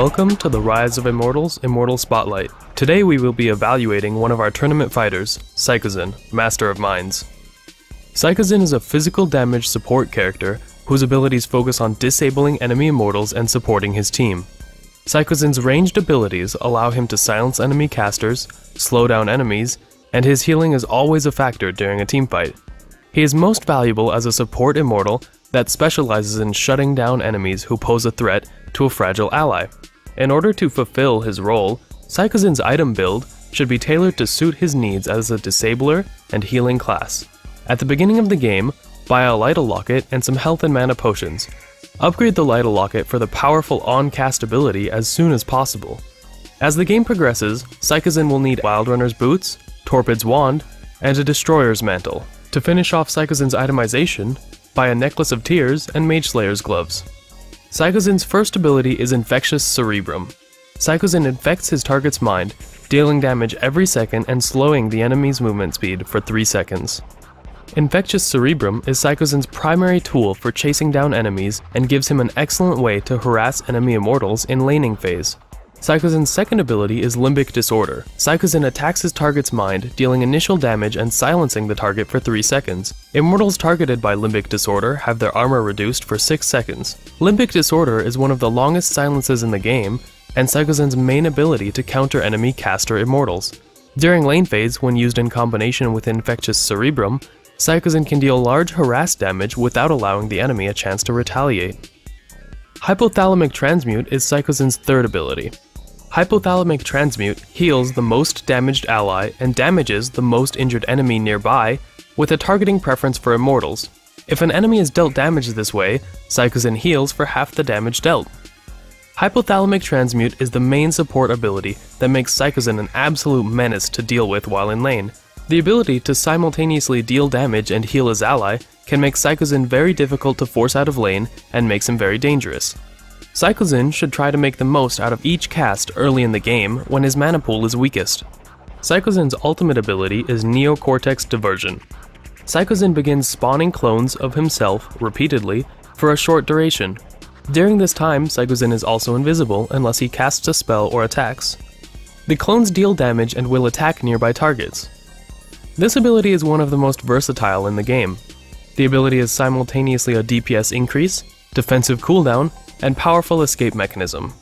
Welcome to the Rise of Immortals Immortal Spotlight. Today we will be evaluating one of our tournament fighters, Psychozen, Master of Minds. Psychozen is a physical damage support character whose abilities focus on disabling enemy immortals and supporting his team. Psychozen's ranged abilities allow him to silence enemy casters, slow down enemies, and his healing is always a factor during a teamfight. He is most valuable as a support immortal that specializes in shutting down enemies who pose a threat to a fragile ally. In order to fulfill his role, Psychozen's item build should be tailored to suit his needs as a disabler and healing class. At the beginning of the game, buy a Lytle Locket and some health and mana potions. Upgrade the Lytle Locket for the powerful on-cast ability as soon as possible. As the game progresses, Psychozen will need Wildrunner's Boots, Torpid's Wand, and a Destroyer's Mantle. To finish off Psychozen's itemization, buy a Necklace of Tears and Mage Slayer's Gloves. Psychozen's first ability is Infectious Cerebrum. Psychozen infects his target's mind, dealing damage every second and slowing the enemy's movement speed for 3 seconds. Infectious Cerebrum is Psychozen's primary tool for chasing down enemies and gives him an excellent way to harass enemy immortals in laning phase. Psychozen's second ability is Limbic Disorder. Psychozen attacks his target's mind, dealing initial damage and silencing the target for 3 seconds. Immortals targeted by Limbic Disorder have their armor reduced for 6 seconds. Limbic Disorder is one of the longest silences in the game, and Psychozen's main ability to counter enemy caster immortals. During lane phase, when used in combination with Infectious Cerebrum, Psychozen can deal large harass damage without allowing the enemy a chance to retaliate. Hypothalamic Transmute is Psychozen's third ability. Hypothalamic Transmute heals the most damaged ally and damages the most injured enemy nearby with a targeting preference for immortals. If an enemy is dealt damage this way, Psychozen heals for half the damage dealt. Hypothalamic Transmute is the main support ability that makes Psychozen an absolute menace to deal with while in lane. The ability to simultaneously deal damage and heal his ally can make Psychozen very difficult to force out of lane and makes him very dangerous. Psychozen should try to make the most out of each cast early in the game when his mana pool is weakest. Psychozen's ultimate ability is Neocortex Diversion. Psychozen begins spawning clones of himself repeatedly for a short duration. During this time, Psychozen is also invisible unless he casts a spell or attacks. The clones deal damage and will attack nearby targets. This ability is one of the most versatile in the game. The ability is simultaneously a DPS increase, defensive cooldown, and powerful escape mechanism.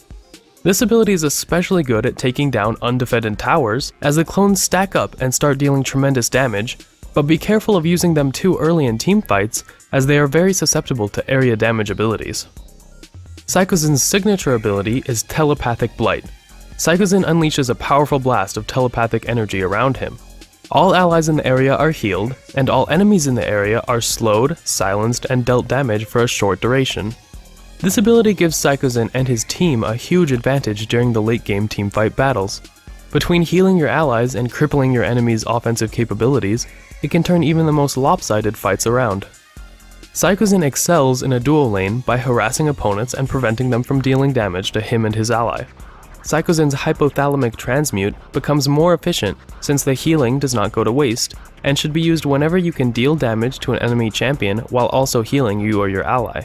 This ability is especially good at taking down undefended towers as the clones stack up and start dealing tremendous damage, but be careful of using them too early in teamfights as they are very susceptible to area damage abilities. Psychozen's signature ability is Telepathic Blight. Psychozen unleashes a powerful blast of telepathic energy around him. All allies in the area are healed, and all enemies in the area are slowed, silenced, and dealt damage for a short duration. This ability gives Psychozen and his team a huge advantage during the late game teamfight battles. Between healing your allies and crippling your enemy's offensive capabilities, it can turn even the most lopsided fights around. Psychozen excels in a dual lane by harassing opponents and preventing them from dealing damage to him and his ally. Psychozen's Hypothalamic Transmute becomes more efficient since the healing does not go to waste, and should be used whenever you can deal damage to an enemy champion while also healing you or your ally.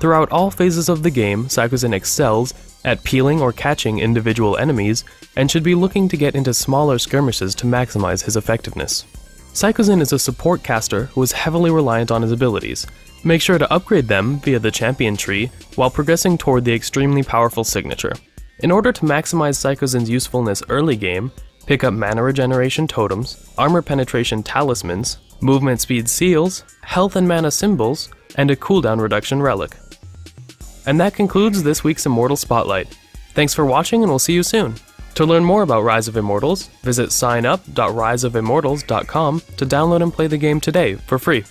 Throughout all phases of the game, Psychozen excels at peeling or catching individual enemies, and should be looking to get into smaller skirmishes to maximize his effectiveness. Psychozen is a support caster who is heavily reliant on his abilities. Make sure to upgrade them via the champion tree while progressing toward the extremely powerful signature. In order to maximize Psychozen's usefulness early game, pick up mana regeneration totems, armor penetration talismans, movement speed seals, health and mana symbols, and a cooldown reduction relic. And that concludes this week's Immortal Spotlight. Thanks for watching and we'll see you soon. To learn more about Rise of Immortals, visit signup.riseofimmortals.com to download and play the game today for free.